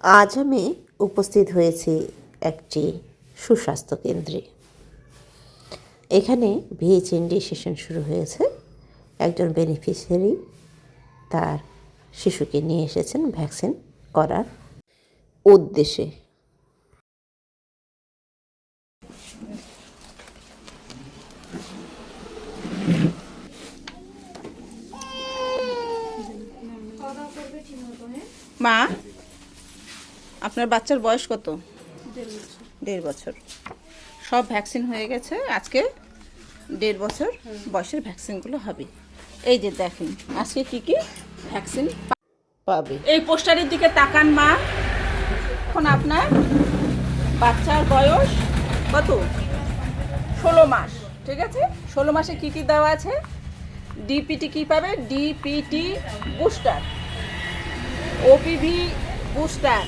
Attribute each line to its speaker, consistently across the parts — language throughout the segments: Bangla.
Speaker 1: আজ আমি উপস্থিত হয়েছি একটি সুস্বাস্থ্য কেন্দ্রে। এখানে ভিএইচএনডি সেশন শুরু হয়েছে। একজন বেনিফিশিয়ারি তার শিশুকে নিয়ে এসেছেন ভ্যাকসিন করার উদ্দেশ্যে।
Speaker 2: মা, আপনার বাচ্চার বয়স কত? 1.5 বছর। সব ভ্যাকসিন হয়ে গেছে। আজকে 1.5 বছর বয়সের ভ্যাকসিনগুলো হবে। এই যে দেখেন আজকে কি কি ভ্যাকসিন পাবে। এই পোস্টারের দিকে তাকান মা। এখন আপনার বাচ্চার বয়স কত? 16 মাস। ঠিক আছে, 16 মাসে কি কি দেওয়া আছে? ডিপিটি কি পাবে? DPT booster, OPV booster,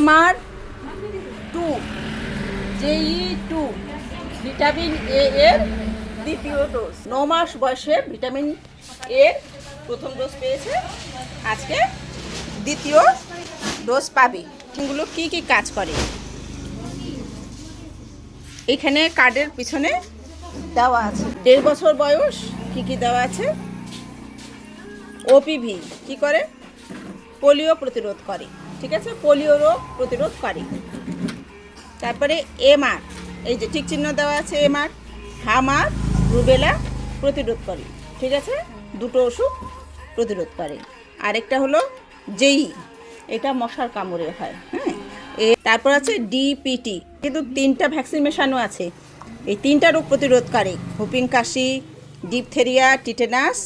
Speaker 2: MR2, JE2, vitamin A এর দ্বিতীয় ডোজ। 9 মাস বয়সে ভিটামিন এর প্রথম ডোজ পেয়েছে, আজকে দ্বিতীয় ডোজ পাবে। এগুলো কি কি কাজ করে এখানে কার্ডের পিছনে দেওয়া আছে। 1.5 বছর বয়স কি কি দেওয়া আছে? ওপিভি কি করে? পোলিও প্রতিরোধ করে। ঠিক আছে, পোলিও রোগ প্রতিরোধ করে। তারপরে MR, এই যে ঠিক চিহ্ন দেওয়া আছে, MR হামার রুবেলা প্রতিরোধ করে। ঠিক আছে, দুটো ওষুধ প্রতিরোধ করে। আরেকটা হলো JE, এটা মশার কামড়ে হয়। হ্যাঁ, তারপর আছে ডিপিটি, কিন্তু 3টা ভ্যাকসিন মেশানো আছে। এই 3টা রোগ প্রতিরোধ করে। হুপিং কাশি, ডিপথেরিয়া, টিটেনাস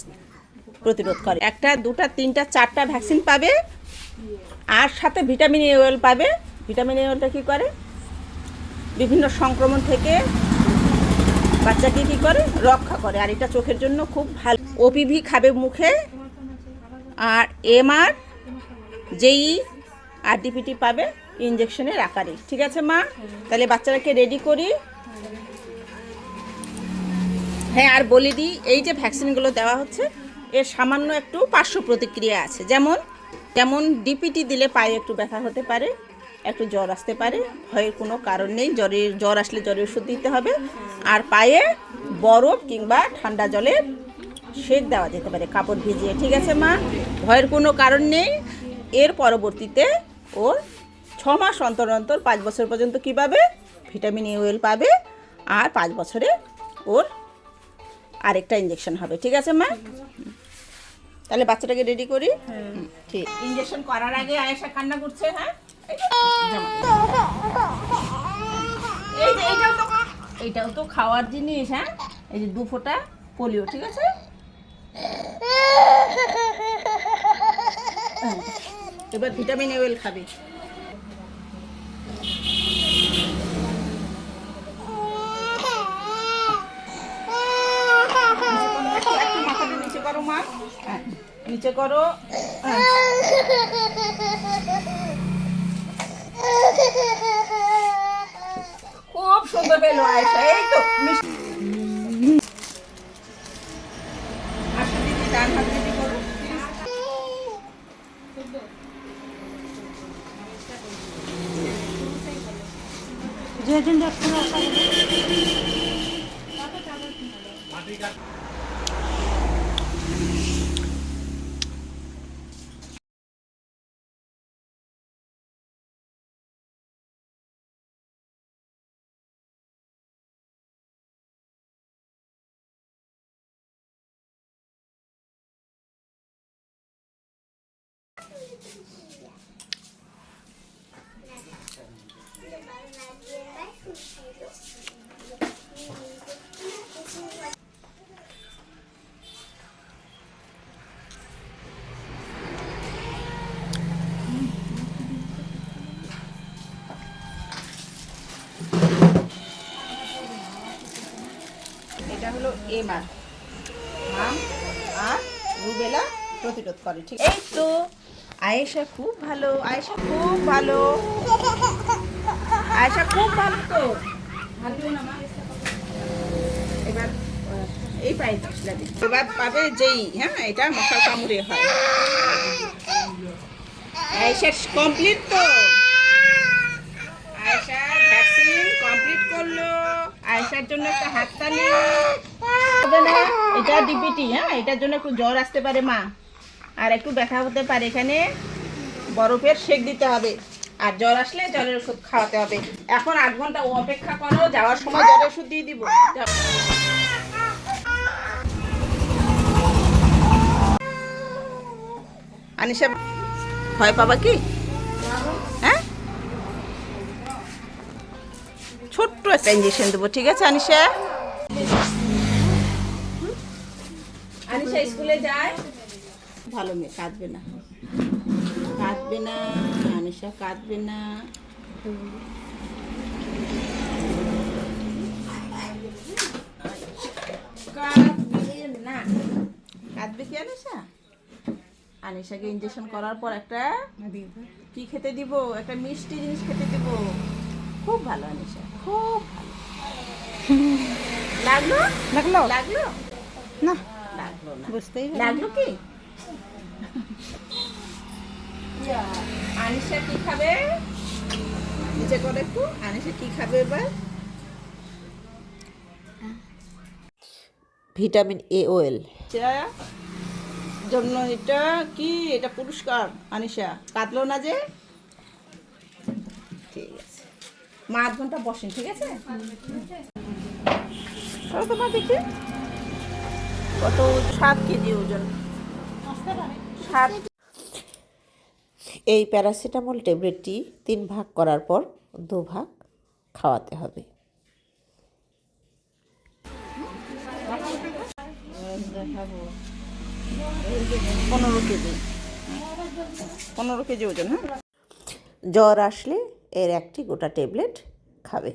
Speaker 2: প্রতিরোধ করে। 1টা 2টা 3টা 4টা ভ্যাকসিন পাবে, আর সাথে ভিটামিন এ অয়েল পাবে। ভিটামিন এ অয়েলটা কী করে? বিভিন্ন সংক্রমণ থেকে বাচ্চাকে কী করে? রক্ষা করে। আর এটা চোখের জন্য খুব ভালো। ওপিভি খাবে মুখে, আর MR, JE আর ডিপিটি পাবে ইঞ্জেকশনের আকারে। ঠিক আছে মা, তাহলে বাচ্চাটাকে রেডি করি। হ্যাঁ, আর বলে দিই, এই যে ভ্যাকসিনগুলো দেওয়া হচ্ছে এর সামান্য একটু পার্শ্ব প্রতিক্রিয়া আছে। যেমন ডিপিটি দিলে পায়ে একটু ব্যথা হতে পারে, একটু জ্বর আসতে পারে। ভয়ের কোনো কারণ নেই। জ্বর আসলে জ্বরের ওষুধ দিতে হবে। আর পায়ে বরফ কিংবা ঠান্ডা জলের সেক দেওয়া যেতে পারে, কাপড় ভিজিয়ে। ঠিক আছে মা, ভয়ের কোনো কারণ নেই। এর পরবর্তীতে ওর 6 মাস অন্তর অন্তর 5 বছর পর্যন্ত কী পাবে? ভিটামিন এ অয়েল পাবে। আর 5 বছরে ওর আরেকটা ইঞ্জেকশন হবে। ঠিক আছে মা, তাহলে বাচ্চাটাকে রেডি করি। ঠিক, ইঞ্জেকশন করার আগে আয়েশা কান্না করছে। হ্যাঁ, এইটাও তো খাওয়ার জিনিস। হ্যাঁ, এই যে 2 ফোঁটা পোলিও। ঠিক আছে, এবার ভিটামিন এ অয়েল খাবে। মাথাটা নিচে করো মা, নিচে করো। খুব সুন্দর পেলো আয়েশা। এই তো আসো দিদি, ডান হাত দিদি করো। এটা হলো MR, হাম আর রুবেলা প্রতিরোধ করে। ঠিক, এই তো আয়েশা খুব ভালো, আয়েশা খুব ভালো, আয়েশা খুব ভালো। তো এবার এই পায়ে এবার পাবে JE। হ্যাঁ, এটা মশার কামড়ে হয়। আয়েশার কমপ্লিট তো, আয়েশার ভ্যাকসিন কমপ্লিট করলো। আয়েশার জন্য একটা হাততালি হবে না? এটা ডিপিটি, হ্যাঁ, এটার জন্য একটু জ্বর আসতে পারে মা, আর একটু ব্যথা হতে পারে। এখানে বরফের সেক দিতে হবে, আর জ্বর আসলে জ্বরের ওষুধ খাওয়াতে হবে। এখন 8 ঘন্টা অপেক্ষা করো, যাওয়ার সময় জ্বরের ওষুধ দিয়ে দিব। যাও। আনিশা ভয় পাবা কি? হ্যাঁ, ছোট্ট একটা ইঞ্জেকশন দেবো, ঠিক আছে আনিশা? আনিশা স্কুলে যায়, ভালো মেয়ে, কাঁদবে না, কাঁদবে না, আনিশা কাঁদবে না। কাঁদবে না, কাঁদবে কি আনিশা? আনিশাকে ইঞ্জেকশন করার পর একটা কি খেতে দিব? একটা মিষ্টি জিনিস খেতে দিব। খুব ভালো আনিশা, খুব ভালো। লাগলো লাগলো লাগলো না, লাগলো না, বুঝতেই লাগলো কি? আনিশা কি খাবে? নিচে করে একটু, আনিশা কি খাবে এবার?
Speaker 1: Vitamin A well.
Speaker 2: জন্য এটা কি? এটা পুরস্কার। আনিশা কাঁদলো না যে? ঠিক আছে মা, 8 ঘন্টা বসেন, ঠিক আছে? তোমার দেখি কত, 7 কেজি ওজন। 7।
Speaker 1: এই প্যারাসিটামল ট্যাবলেটটি 3 ভাগ করার পর 2 ভাগ খাওয়াতে হবে।
Speaker 2: দেখাবো 15 কেজি, 15 কেজি ওজন। হ্যাঁ,
Speaker 1: জ্বর আসলে এর একটি গোটা ট্যাবলেট খাবে।